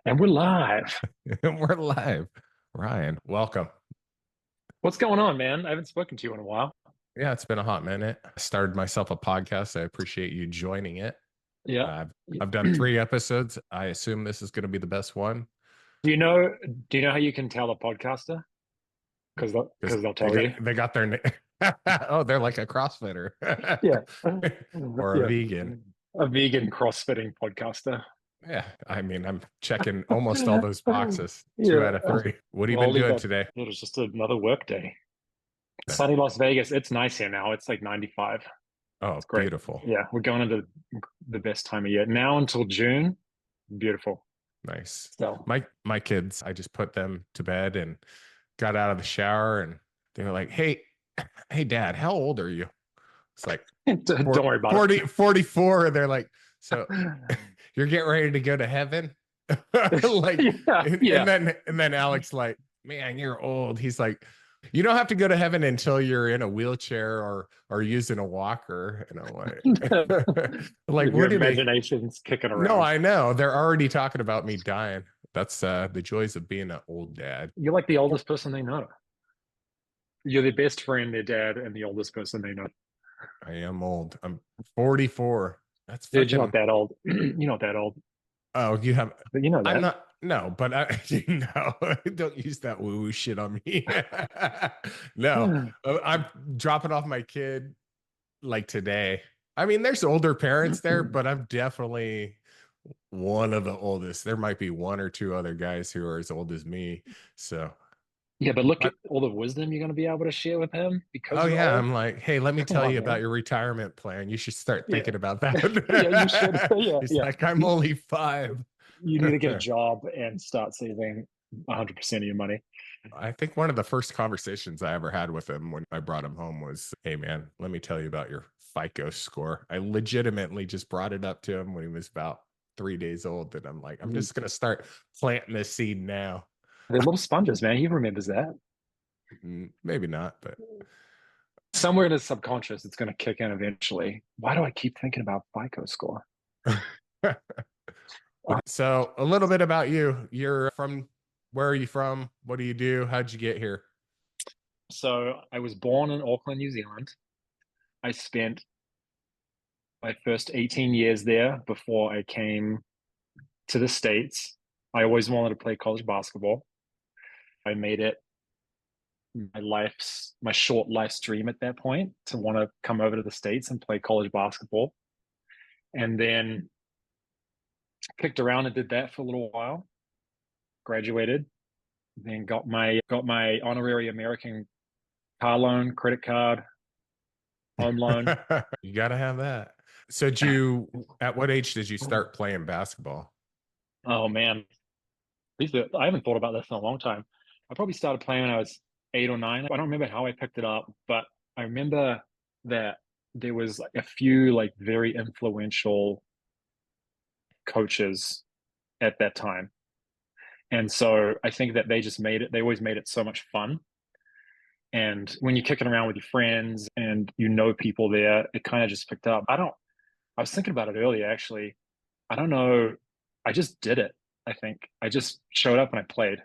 And we're live. We're live. Ryan, welcome. What's going on, man? I haven't spoken to you in a while. Yeah, it's been a hot minute. I started myself a podcast. I appreciate you joining it. Yeah. I've I've done 3 episodes. I assume this is going to be the best one Do you know how you can tell a podcaster? Because they'll, because because they'll they tell got you. they got their oh, they're like a CrossFitter Yeah. or a Yeah. vegan. A vegan cross-fitting podcaster. Yeah, I mean, I'm checking almost all those boxes. Two Yeah. out of three. What have you Well, I'll been leave doing that. today? It was just another work day. Sunny Las Vegas. It's nice here now. It's like 95. It's Oh, great. beautiful. Yeah, we're going into the best time of year. Now until June. Beautiful. Nice. So My kids, I just put them to bed and got out of the shower and they were like, hey dad, how old are you? It's like don't worry about 40, 44. And they're like, so it. you're getting ready to go to heaven? Like, Yeah, and yeah. then Alex like, man, you're old. He's like, you don't have to go to heaven until you're in a wheelchair or using a walker. And I'm like, like, Your what do they? imagination's kicking No, around. I know. They're already talking about me dying. That's the joys of being an old dad. You're like the oldest person they know. You're the best friend, their dad, and the oldest person they know. I am old. I'm 44. That's Dude, you're not fucking. that old. You're not that old, Oh, you have. but you know I'm that. not. No, but I. No, don't use that woo woo shit on me. No, I'm dropping off my kid like today. I mean, there's older parents there, but I'm definitely one of the oldest. There might be one or two other guys who are as old as me. So, Yeah, but look but at all the wisdom you're going to be able to share with him because oh you're yeah, old. I'm like, hey, let me Come tell on, you about man. your retirement plan. You should start Yeah. thinking about Yeah, you should. that. Yeah, He's yeah. like, I'm You, only five. you need to get a job and start saving 100% of your money. I think one of the first conversations I ever had with him when I brought him home was, hey man, let me tell you about your FICO score. I legitimately just brought it up to him when he was about 3 days old. And I'm like, I'm Mhm. just gonna start planting this seed now. They're little sponges, man. He remembers that. Maybe not, but Somewhere in his subconscious, it's going to kick in eventually. Why do I keep thinking about FICO score? so a little bit about you. You're from where are you from? What do you do? How'd you get here? So I was born in Auckland, New Zealand. I spent my first 18 years there before I came to the States. I always wanted to play college basketball. I made it my short life's dream at that point to want to come over to the States and play college basketball. And then kicked around and did that for a little while, graduated, then got my honorary American car loan, credit card, home loan. You got to have that. So, at what age did you start playing basketball? Oh man, I haven't thought about this in a long time. I probably started playing when I was 8 or 9. I don't remember how I picked it up, but I remember that there was like a few like very influential coaches at that time. And so I think that they always made it so much fun. And when you're kicking around with your friends and you know people there, it kind of just picked up. I was thinking about it earlier actually. I don't know. I just did it. I think I just showed up and I played.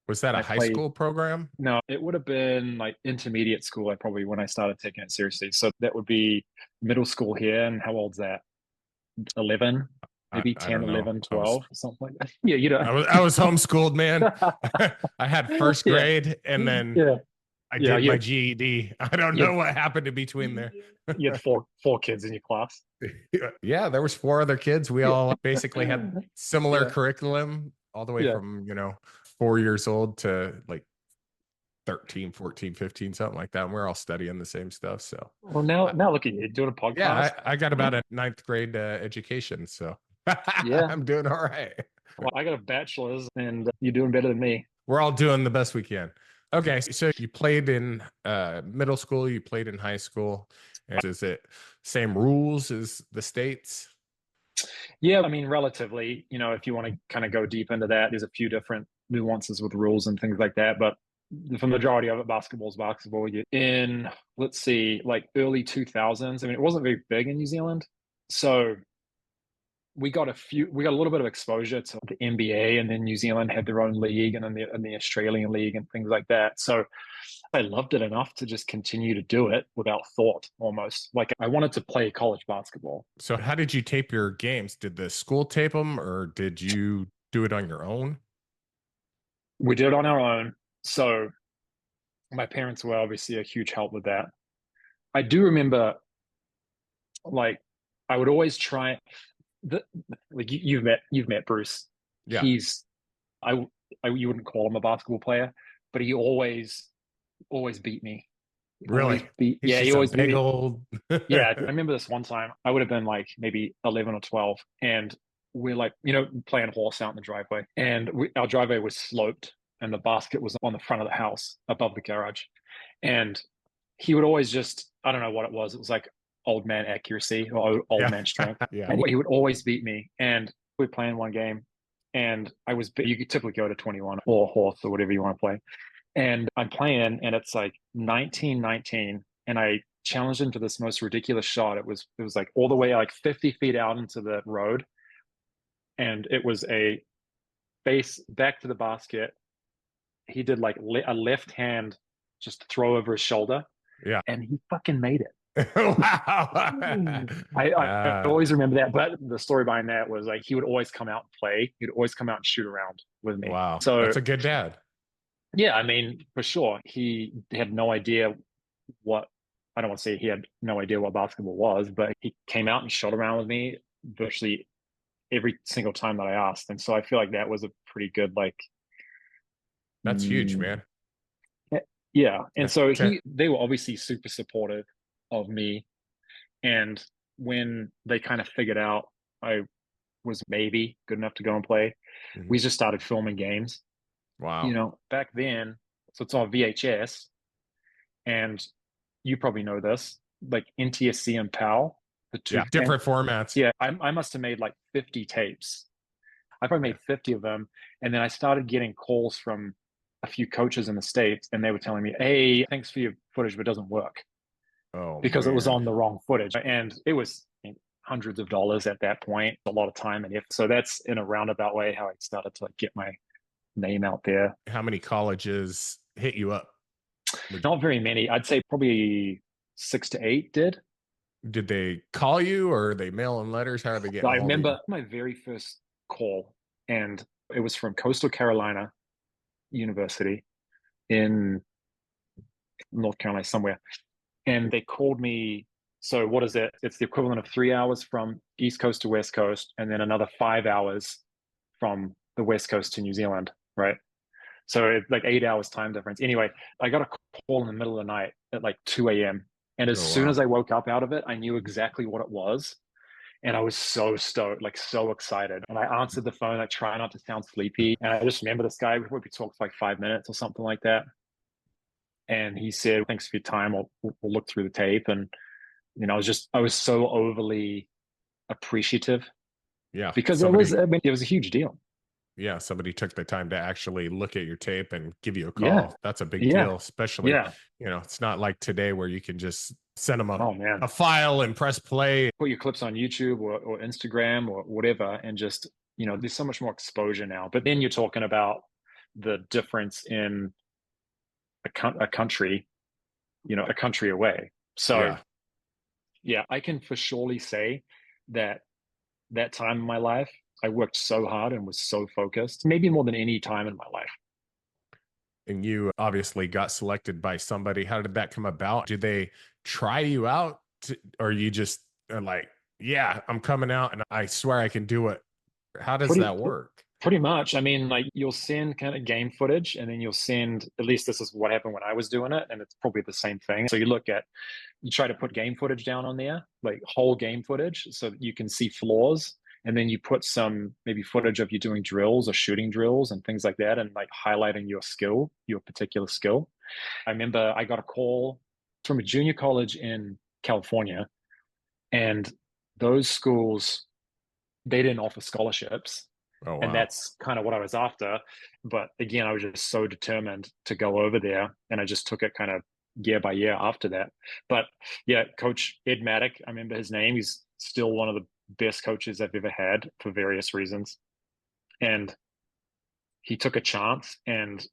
Was that a I high played. school program? No, it would have been like intermediate school. I probably when I started taking it seriously. So that would be middle school here. And how old's that? 11, maybe I 10, don't know. 11, 12, something like that. Yeah, you know. I was homeschooled, man. I had first Yeah, grade and then yeah, I yeah. did my GED. I don't You know had, what happened in between there. you had four kids in your class. Yeah, there was 4 other kids. We Yeah, all basically had similar yeah, curriculum all the way yeah. from, 4 years old to like 13, 14, 15, something like that. And we're all studying the same stuff. So, Well, now uh, now look at you doing a yeah, podcast. I got about a ninth grade education. So Yeah. I'm doing all right. Well, I got a bachelor's, and you're doing better than me. We're all doing the best we can. Okay. So you played in middle school, you played in high school. And is it same rules as the States? Yeah, I mean, relatively, if you want to kind of go deep into that, there's a few different nuances with rules and things like that. But the majority of it, basketball is basketball. In, let's see, like early 2000s, I mean, it wasn't very big in New Zealand. So we got we got a little bit of exposure to the NBA, and then New Zealand had their own league, and then the Australian league and things like that. So I loved it enough to just continue to do it without thought, almost. Like I wanted to play college basketball. So how did you tape your games? Did the school tape them or did you do it on your own? We did it on our own. So my parents were obviously a huge help with that. I do remember, like, I would always try the like you've met Bruce. Yeah. He's I, you wouldn't call him a basketball player, but he always beat me. Really? He's Yeah, he just a always beat big me. old Yeah, I remember this one time. I would have been like maybe 11 or 12, and we're like, playing horse out in the driveway, and our driveway was sloped, and the basket was on the front of the house above the garage, and he would always just, I don't know what it was. It was like old man accuracy or old Yeah. man strength, Yeah. and he would always beat me. And we were playing one game, and you could typically go to 21 or horse or whatever you want to play, and I'm playing, and it's like 19-19, and I challenged him to this most ridiculous shot. It was like all the way like 50 feet out into the road, and it was a face back to the basket. He did like a left hand just throw over his shoulder, Yeah. and he fucking made it. Wow. I always remember that. But the story behind that was like he would always come out and play. He'd always come out and shoot around with me. Wow. So That's a good dad. yeah, I mean, for sure, he had no idea what I don't want to say he had no idea what basketball was, but he came out and shot around with me virtually every single time that I asked. And so I feel like that was a pretty good like That's huge, mm, man. yeah. And so To- they were obviously super supportive of me. And when they kind of figured out I was maybe good enough to go and play, Mhm. we just started filming games. Wow. Back then, so it's on VHS, and you probably know this, like NTSC and PAL, the two. Yeah. And Different formats. yeah, I must have made like 50 tapes. I probably Yeah. made 50 of them. And then I started getting calls from a few coaches in the States, and they were telling me, hey, thanks for your footage, but it doesn't work Oh because it was man. on the wrong footage. And it was hundreds of dollars at that point, a lot of time and effort. So that's in a roundabout way how I started to like get my name out there. How many colleges hit you up? Would- Not very many. I'd say probably 6 to 8 did. Did they call you or are they mailing letters? How are they getting I a hold of you? remember my very first call, and it was from Coastal Carolina University in North Carolina somewhere. And they called me. So what is it? It's the equivalent of 3 hours from East Coast to West Coast, and then another 5 hours from the West Coast to New Zealand, right? So it's like 8 hours time difference. Anyway, I got a call in the middle of the night at like 2 a.m. And as Oh soon wow. as I woke up out of it, I knew exactly what it was. And I was so stoked, like so excited. And I answered the phone, I try not to sound sleepy. And I just remember this guy, we talked for like 5 minutes or something like that. And he said, thanks for your time. We'll look through the tape. And, I was so overly appreciative Yeah. because Somebody it was a huge deal. yeah, somebody took the time to actually look at your tape and give you a Yeah. call. That's a big Yeah. deal, especially, Yeah. it's not like today where you can just send them Oh, man. a file and press play. Put your clips on YouTube or Instagram or whatever, and just, there's so much more exposure now. But then you're talking about the difference in a country, a country away. So Yeah. yeah, I can for surely say that that time in my life, I worked so hard and was so focused, maybe more than any time in my life. And you obviously got selected by somebody. How did that come about? Did they try you out or you just are like, yeah, I'm coming out and I swear I can do it. How does Pretty that work? Pretty much. I mean, like you'll send kind of game footage, and then you'll send, at least this is what happened when I was doing it, and it's probably the same thing. So you try to put game footage down on there, like whole game footage, so that you can see flaws. And then you put some maybe footage of you doing drills or shooting drills and things like that, and like highlighting your particular skill. I remember I got a call from a junior college in California, and those schools, they didn't offer scholarships, Oh, and wow. that's kind of what I was after. But again, I was just so determined to go over there, and I just took it kind of year by year after that. But yeah, Coach Ed Maddock, I remember his name. He's still one of the best coaches I've ever had for various reasons. And he took a chance and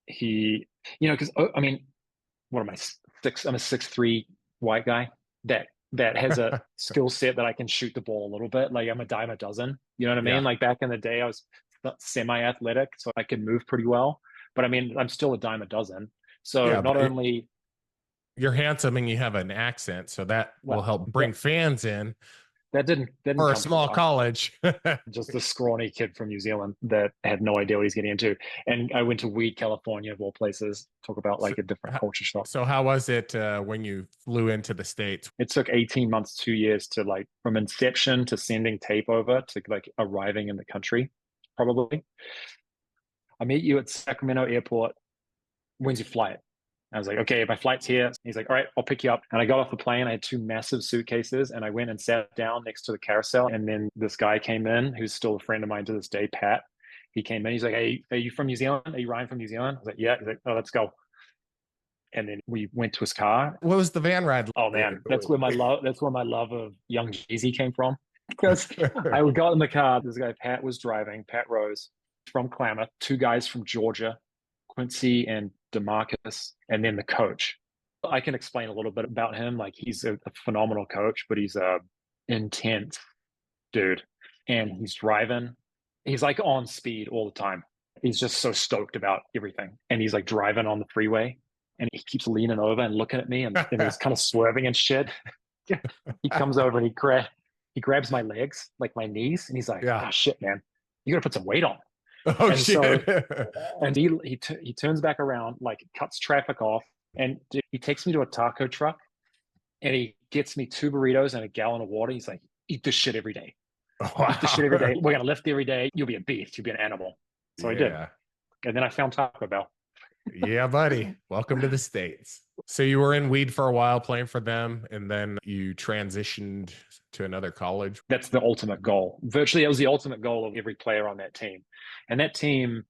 he, because I mean, what am I six? I'm a 6'3" white guy that has a skill set that I can shoot the ball a little bit. Like I'm a dime a dozen. You know what I mean? Yeah. Like back in the day, I was semi-athletic, so I could move pretty well. But I mean, I'm still a dime a dozen. So Yeah, not but only you're handsome and you have an accent, so that will well, help bring fans in that didn't for a come from small luck. college. Just a scrawny kid from New Zealand that had no idea what he's getting into. And I went to Weed, California, of all places. Talk about So, like a different culture shock. so how was it when you flew into the States? It took 18 months, 2 years to like from inception to sending tape over to like arriving in the country, probably. I meet you at Sacramento Airport. When's your flight? I was like, okay, my flight's here. He's like, all right, I'll pick you up. And I got off the plane. I had two massive suitcases and I went and sat down next to the carousel. And then this guy came in who's still a friend of mine to this day, Pat. He came in. He's like, hey, are you from New Zealand? Are you Ryan from New Zealand? I was like, yeah. He's like, oh, let's go. And then we went to his car. What was the van ride? Oh man, that's where my love of Young Jeezy came from. Because I got in the car. This guy Pat was driving. Pat Rose from Klamath. Two guys from Georgia, Quincy and Demarcus, and then the coach. I can explain a little bit about him. Like he's a phenomenal coach, but he's a intense dude, and he's driving. He's like on speed all the time. He's just so stoked about everything, and he's like driving on the freeway, and he keeps leaning over and looking at me, and he's kind of swerving and shit. He comes over and he grabs my legs, like my knees, and he's like, Yeah. "Oh shit, man, you got to put some weight on." Oh And so, shit. and he turns back around, like cuts traffic off, and he takes me to a taco truck, and he gets me two burritos and a gallon of water. He's like, "Eat this shit every day. Eat this shit every day. Wow. We're gonna lift every day. You'll be a beast. You'll be an animal." So I did, Yeah. and then I found Taco Bell. Yeah, buddy. Welcome to the States. So you were in Weed for a while playing for them, and then you transitioned to another college. That's the ultimate goal. Virtually, it was the ultimate goal of every player on that team. And that team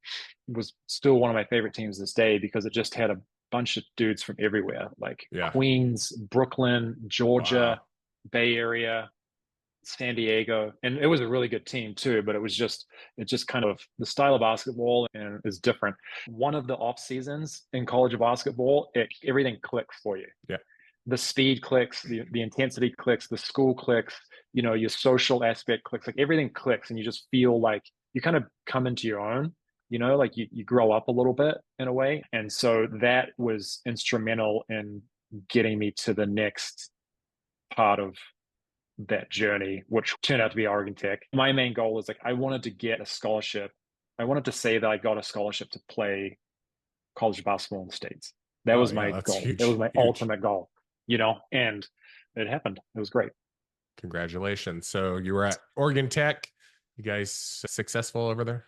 was still one of my favorite teams this day because it just had a bunch of dudes from everywhere, like Yeah. Queens, Brooklyn, Georgia, Wow. Bay Area, San Diego. And it was a really good team too, but it just kind of the style of basketball and is different. One of the off seasons in college basketball, everything clicks for you. Yeah. The speed clicks, the intensity clicks, the school clicks, your social aspect clicks, like everything clicks, and you just feel like you kind of come into your own, like you grow up a little bit in a way. And so that was instrumental in getting me to the next part of that journey, which turned out to be Oregon Tech. My main goal was like I wanted to get a scholarship. I wanted to say that I got a scholarship to play college basketball in the States. That Oh was yeah, my that's goal. That was huge. my Huge. ultimate goal, and it happened. It was great. Congratulations. So you were at Oregon Tech. You guys successful over there?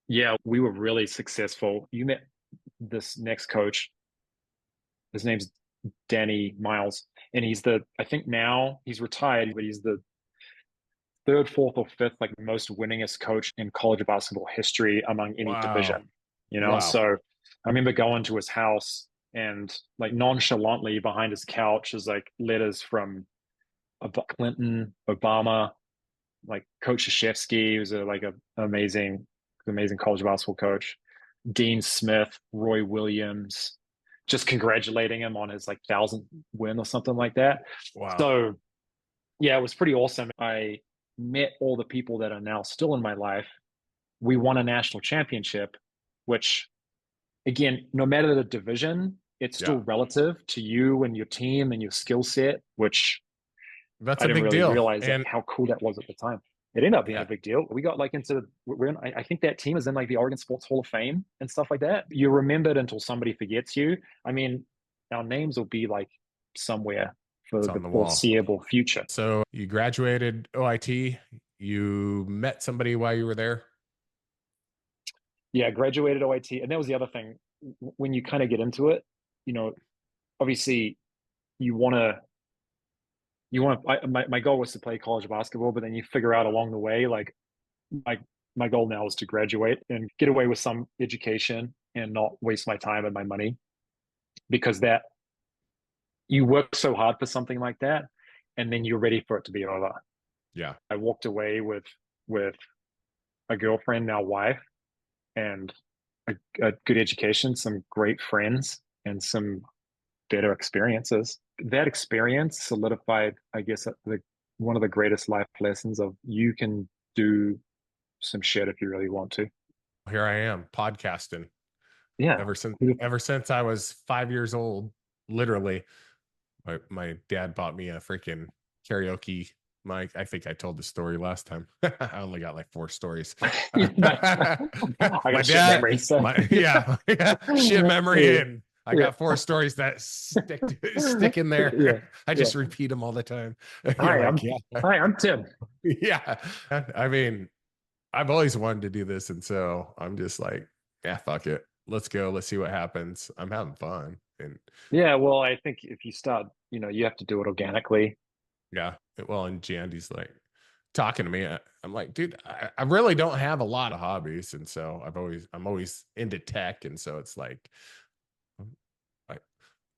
Yeah, we were really successful. You met this next coach. His name's Danny Miles, and I think now he's retired, but he's the third, fourth, or fifth, like most winningest coach in college basketball history among any Wow. division. Wow. So I remember going to his house and like nonchalantly behind his couch is like letters from Clinton, Obama, like Coach Krzyzewski, who's like an amazing college basketball coach. Dean Smith, Roy Williams, just congratulating him on his like 1,000th win or something like that. Wow. So yeah, it was pretty awesome. I met all the people that are now still in my life. We won a national championship, which again, no matter the division, it's Yeah. still relative to you and your team and your skill set, which That's I a didn't big really deal. realize that And how cool that was at the time. It ended up being a yeah, big deal. We got like I think that team is in like the Oregon Sports Hall of Fame and stuff like that. You're remembered until somebody forgets you. I mean, our names will be like somewhere for it's the on the wall. foreseeable future. So you graduated OIT. You met somebody while you were there. Yeah, I graduated OIT, and that was the other thing. When you kind of get into it, you know, obviously you want to my goal was to play college basketball, but then you figure out along the way like my my goal now is to graduate and get away with some education and not waste my time and my money because that you work so hard for something like that and then you're ready for it to be over. Yeah. I walked away with a girlfriend, now wife, and a good education, some great friends, and some better experiences. That experience solidified, I guess, one of the greatest life lessons of you can do some shit if you really want to. Here I am podcasting Yeah. ever since I was 5 years old. Literally, my dad bought me a freaking karaoke mic. I think I told the story last time. I only got like 4 stories. I My got shit dad, memories. So. yeah, shit memory, Yeah. and I Yeah. got 4 stories that stick in Yeah. there. I Yeah. just repeat them all the time. You're Hi, like, I'm yeah, Hi, I'm Tim. yeah. I mean, I've always wanted to do this, and so I'm just like, yeah, fuck it. Let's go. Let's see what happens. I'm having fun, and Yeah, well, I think if you start, you have to do it organically. yeah. Well, and Jandy's like talking to me. I'm like, dude, I really don't have a lot of hobbies, and so I'm always into tech, and so it's like, I,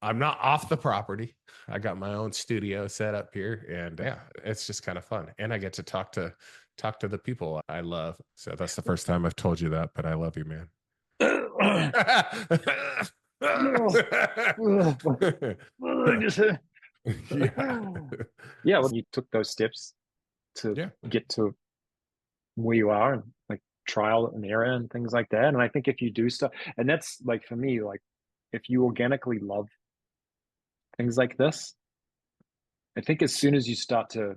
I'm not off the property. I got my own studio set up here, and yeah, it's just kind of fun, and I get to talk to the people I love. So that's the first time I've told you that, but I love you, man. Yeah. Yeah, well, you took those steps to Yeah. get to where you are, and like trial and error and things like that. And I think if you do stuff, and that's like for me, like if you organically love things like this, I think as soon as you start to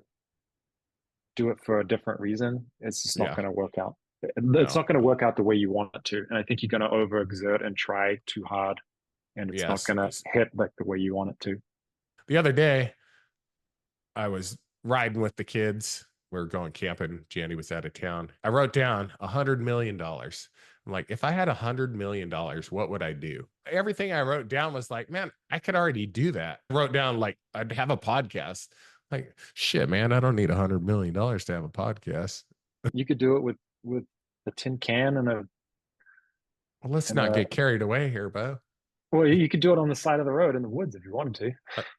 do it for a different reason, it's just not Yeah. going to work out. It's No. not going to work out the way you want it to. And I think you're going to overexert and try too hard, and it's not Yes. going to hit like the way you want it to. The other day, I was riding with the kids. We were going camping. Jandy was out of town. I wrote down $100 million. I'm like, if I had $100 million, what would I do? Everything I wrote down was like, man, I could already do that. I wrote down like I'd have a podcast. Like, shit, man, I don't need $100 million to have a podcast. You could do it with a tin can Well, let's and not a get carried away here, Bo. well, you could do it on the side of the road in the woods if you wanted to.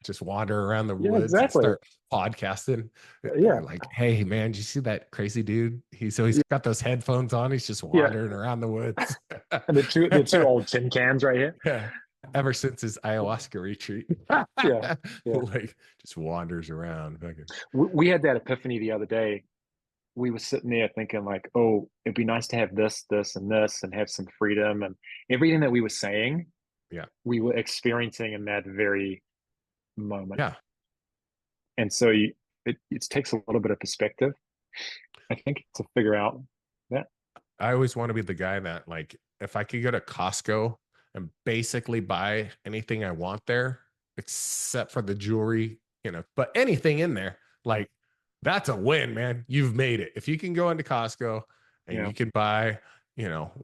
Just wander around the Yeah, woods and exactly. start podcasting. Yeah, Like, hey man, did you see that crazy dude? He's got those headphones on. He's just yeah. wandering around the woods. And the two old tin cans right here. Yeah. Ever since his ayahuasca retreat, Yeah, yeah. like just wanders around. We had that epiphany the other day. We were sitting there thinking like, oh, it'd be nice to have this, this, and this, and have some freedom, and everything that we were saying, Yeah, we were experiencing in that very moment. yeah. And so it takes a little bit of perspective, I think, to figure out that. I always want to be the guy that, like, if I could go to Costco and basically buy anything I want there, except for the jewelry, but anything in there, like, that's a win, man. You've made it. If you can go into Costco and Yeah, you can buy,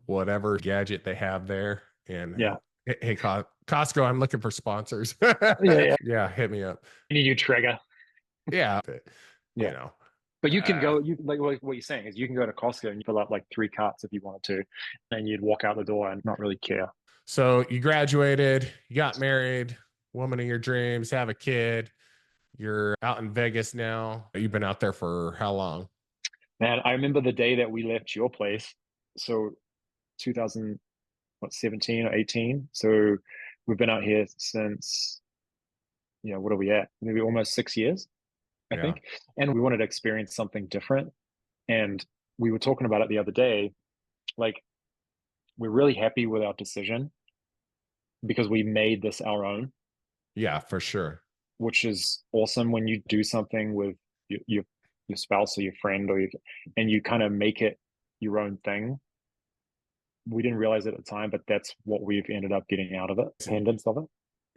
whatever gadget they have there, and yeah, hey, Costco, I'm looking for sponsors. yeah, yeah. Yeah, hit me up. You trigger. Yeah, you Yeah. know, But you can uh, go, you like what you're saying is you can go to Costco and you fill out like 3 carts if you wanted to, and you'd walk out the door and not really care. so you graduated, you got married, woman of your dreams, have a kid. You're out in Vegas now. You've been out there for how long? Man, I remember the day that we left your place. So 2017 or 18. So we've been out here since, what are we at? Maybe almost 6 years, I Yeah. think. And we wanted to experience something different. And we were talking about it the other day. Like, we're really happy with our decision because we made this our own, Yeah, for sure. which is awesome when you do something with your spouse or your friend and you kind of make it your own thing. We didn't realize it at the time, but that's what we've ended up getting out of it, independence of it.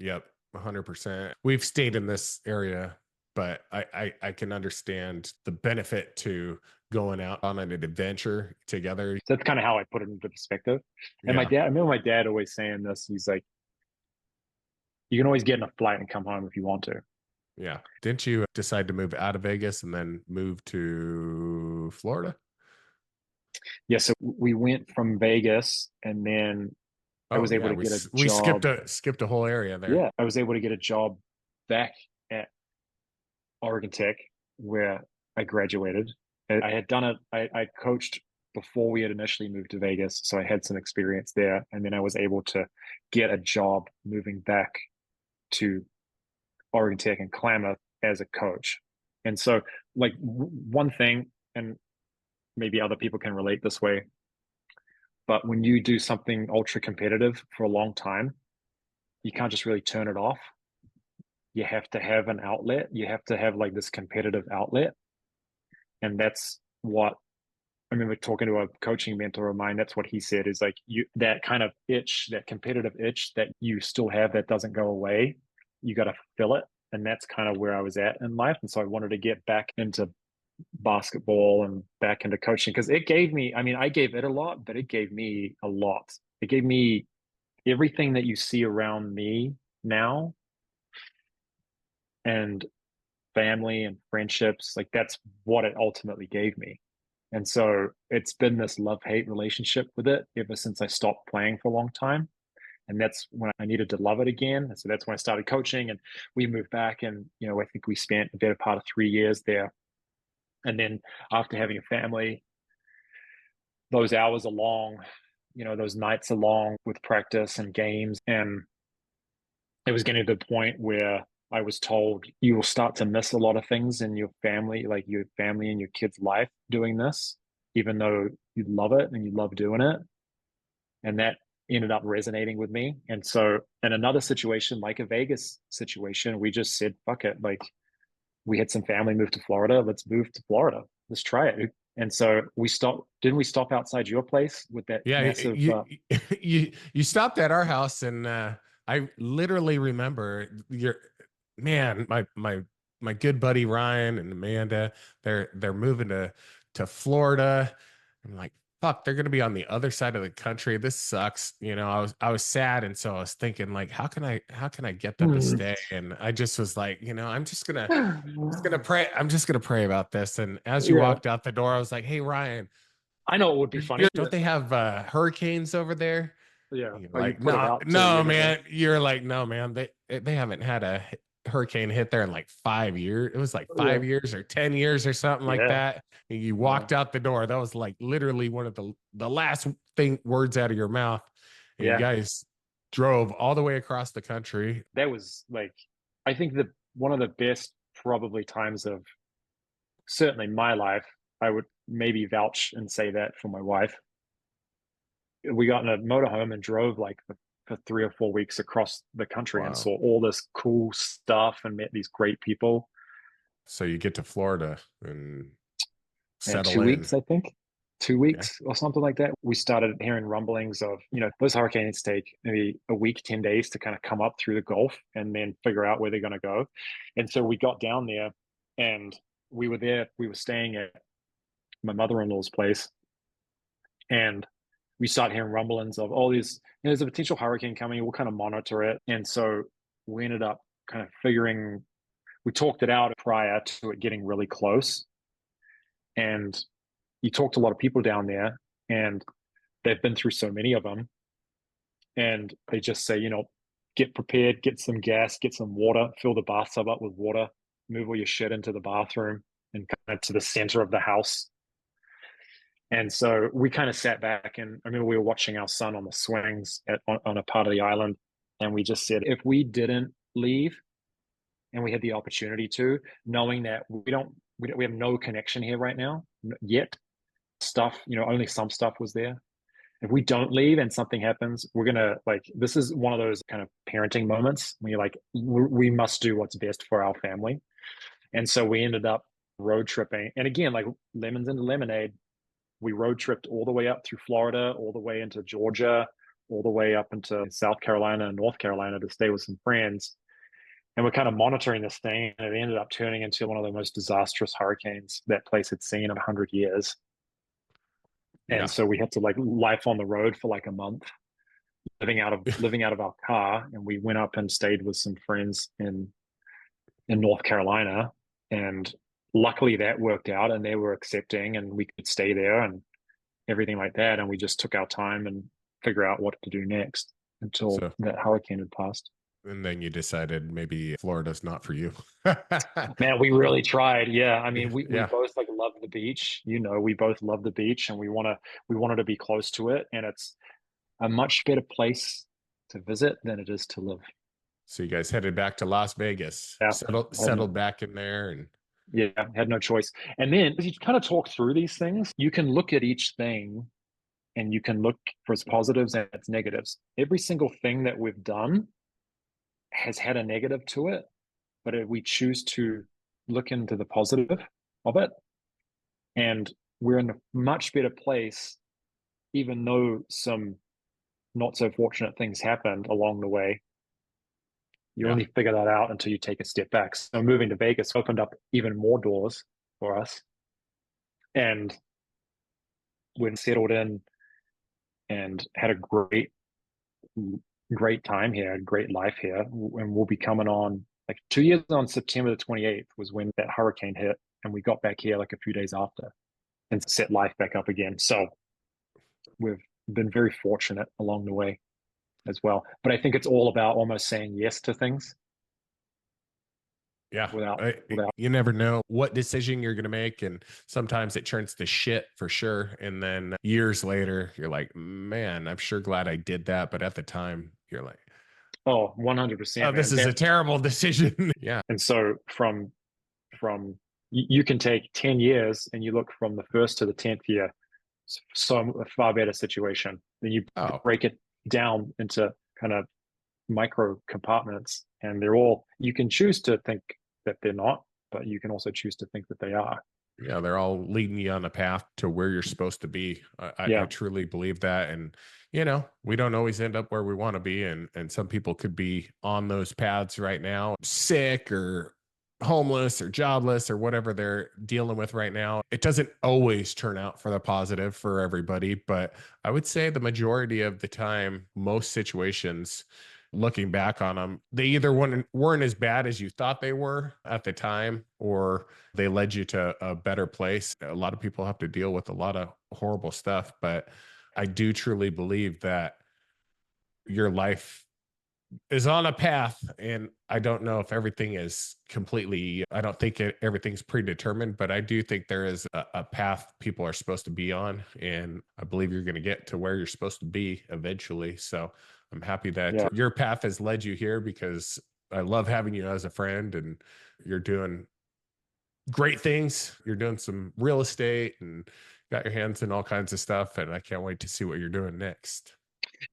Yep, 100%. We've stayed in this area, but I can understand the benefit to going out on an adventure together. So that's kind of how I put it into perspective. And Yeah, I remember my dad always saying this. He's like, you can always get in a flight and come home if you want to. yeah. Didn't you decide to move out of Vegas and then move to Florida? Yeah. So we went from Vegas, and then I Oh was able yeah, to we get a we skipped job. a whole area there. Yeah. I was able to get a job back at Oregon Tech where I graduated. I had done it. I coached before we had initially moved to Vegas, so I had some experience there, and then I was able to get a job moving back to Oregon Tech and Klamath as a coach. And so, like one thing, and maybe other people can relate this way, but when you do something ultra competitive for a long time, you can't just really turn it off. You have to have an outlet. You have to have like this competitive outlet. And that's what I remember talking to a coaching mentor of mine. That's what he said is like you that kind of itch, that competitive itch that you still have that doesn't go away. You got to fill it. And that's kind of where I was at in life. And so I wanted to get back into basketball and back into coaching because it gave me, I mean, I gave it a lot, but it gave me a lot. It gave me everything that you see around me now and family and friendships. Like that's what it ultimately gave me. And so it's been this love-hate relationship with it ever since I stopped playing for a long time. And that's when I needed to love it again. And so that's when I started coaching and we moved back and, I think we spent a better part of 3 years there. And then after having a family, those hours are long, those nights are long with practice and games. And it was getting to the point where I was told you will start to miss a lot of things in your family, like your family and your kids' life doing this, even though you love it and you love doing it. And that ended up resonating with me. And so in another situation, like a Vegas situation, we just said, fuck it. Like we had some family move to Florida. Let's move to Florida. Let's try it. And so we stopped. Didn't we stop outside your place with that Yeah, massive? you stopped at our house, and I literally remember your man, my good buddy Ryan and Amanda. They're moving to Florida. I'm like, fuck, they're gonna be on the other side of the country. This sucks. I was sad, and so I was thinking like, how can I get them to stay? And I just was like, I'm just gonna pray. I'm just gonna pray about this. And as you Yeah, walked out the door, I was like, hey Ryan. I know it would be funny. Don't they have hurricanes over there? Yeah. And you're Oh, you like, put it no, out to the no, universe. man. You're like, no, man. They haven't had a hurricane hit there in like 5 years. It was like Yeah. 5 years or 10 years or something like Yeah. that. And you Yeah. walked out the door. That was like literally one of the last words out of your mouth. And you Yeah. guys drove all the way across the country. That was like, I think the one of the best probably times of certainly my life. I would maybe vouch and say that for my wife. We got in a motorhome and drove like for 3 or 4 weeks across the country and Wow. saw all this cool stuff and met these great people. So you get to Florida and And settle two in. weeks, I think, two Yeah. weeks or something like that. We started hearing rumblings of, those hurricanes take maybe a week, 10 days to kind of come up through the Gulf and then figure out where they're going to go. And so we got down there and we were there. We were staying at my mother-in-law's place and we started hearing rumblings of all these, there's a potential hurricane coming. We'll kind of monitor it. And so we ended up kind of we talked it out prior to it getting really close. And you talk to a lot of people down there and they've been through so many of them. And they just say, get prepared, get some gas, get some water, fill the bathtub up with water, move all your shit into the bathroom and kind of to the center of the house. And so we kind of sat back and I remember we were watching our son on the swings on a part of the island. And we just said, if we didn't leave and we had the opportunity to, knowing that we have no connection here right now yet, stuff, only some stuff was there. If we don't leave and something happens, we're gonna like this is one of those kind of parenting moments when you're like, we must do what's best for our family. And so we ended up road tripping. And again, like lemons into lemonade, we road tripped all the way up through Florida, all the way into Georgia, all the way up into South Carolina and North Carolina to stay with some friends. And we're kind of monitoring this thing, and it ended up turning into one of the most disastrous hurricanes that place had seen in 100 years. And Yeah. so we had to like life on the road for like a month, living out of our car, and we went up and stayed with some friends in North Carolina, and luckily that worked out, and they were accepting, and we could stay there and everything like that, and we just took our time and figure out what to do next until So that hurricane had passed. And then you decided maybe Florida's not for you. Man, we really tried. Yeah. I mean, we Yeah. both like love the beach. You know, we both love the beach and we wanted to be close to it. And it's a much better place to visit than it is to live. So you guys headed back to Las Vegas, Yeah. Had settled back in there, and Yeah, had no choice. And then as you kind of talk through these things, you can look at each thing and you can look for its positives and its negatives. Every single thing that we've done has had a negative to it, but if we choose to look into the positive of it, and we're in a much better place, even though some not so fortunate things happened along the way. You yeah, only figure that out until you take a step back. So moving to Vegas opened up even more doors for us. And we've settled in and had a great time here, a great life here. And we'll be coming on like 2 years on September the 28th was when that hurricane hit. And we got back here like a few days after and set life back up again. So we've been very fortunate along the way as well. But I think it's all about almost saying yes to things yeah. without You never know what decision you're going to make, and sometimes it turns to shit for sure. And then years later, you're like, man, I'm sure glad I did that. But at the time, you're like, oh oh, 100% this man. is a terrible decision. Yeah, And so from you can take 10 years and you look from the first to the 10th year, so a far better situation. Then you oh break it down into kind of micro compartments, and they're all, you can choose to think that they're not, but you can also choose to think that they are. yeah, they're all leading you on a path to where you're supposed to be. I Yeah. truly believe that. And, we don't always end up where we want to be. And some people could be on those paths right now, sick or homeless or jobless or whatever they're dealing with right now. It doesn't always turn out for the positive for everybody, but I would say the majority of the time, most situations, looking back on them, they either weren't as bad as you thought they were at the time, or they led you to a better place. A lot of people have to deal with a lot of horrible stuff, but I do truly believe that your life is on a path, and I don't know if everything is completely, I don't think everything's predetermined, but I do think there is a path people are supposed to be on, and I believe you're going to get to where you're supposed to be eventually. So I'm happy that Yeah. your path has led you here, because I love having you as a friend, and you're doing great things. You're doing some real estate and got your hands in all kinds of stuff, and I can't wait to see what you're doing next.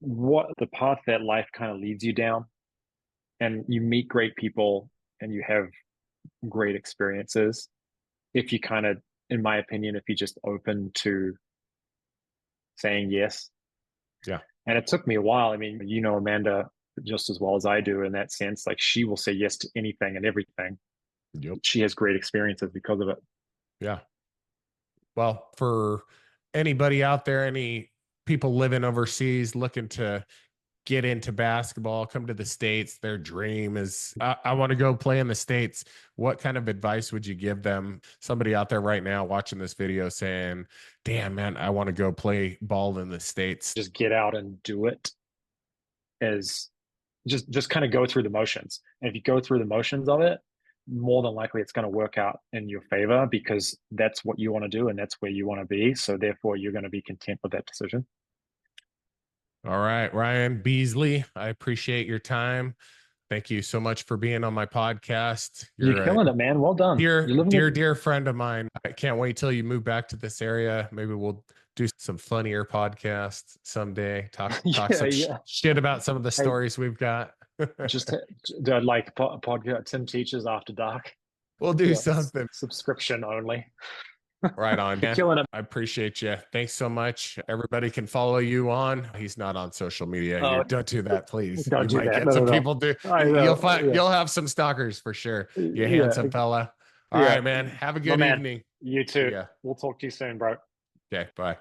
What the path that life kind of leads you down, and you meet great people and you have great experiences if you kind of, in my opinion, if you just open to saying yes. Yeah. And it took me a while. I mean, you know Amanda just as well as I do in that sense. Like she will say yes to anything and everything. Yep. She has great experiences because of it. Yeah. Well, for anybody out there, any people living overseas looking to get into basketball, come to the States, their dream is, I want to go play in the States. What kind of advice would you give them? Somebody out there right now watching this video saying, damn, man, I want to go play ball in the States. Just get out and do it. As just kind of go through the motions. And if you go through the motions of it, more than likely it's going to work out in your favor because that's what you want to do and that's where you want to be. So therefore you're going to be content with that decision. All right, Ryan Beasley, I appreciate your time. Thank you so much for being on my podcast. You're You're a killing it, man. Well done. dear, You're living it. dear friend of mine. I can't wait till you move back to this area. Maybe we'll do some funnier podcasts someday. Talk Yeah, some yeah. shit about some of the Hey, stories we've got. just like podcast Tim Teaches After Dark. We'll do Yeah, something. subscription only. Right on, You're man. killing it. I appreciate you. Thanks so much. Everybody can follow you on. He's not on social media. Oh, Don't do that, please. don't You do might that. get No, no, some no. people do. I You'll know. find Yeah, you'll have some stalkers for sure. You yeah, handsome fella. All yeah. right, man. Have a My good man. evening. You See too. ya. We'll talk to you soon, bro. Okay, bye.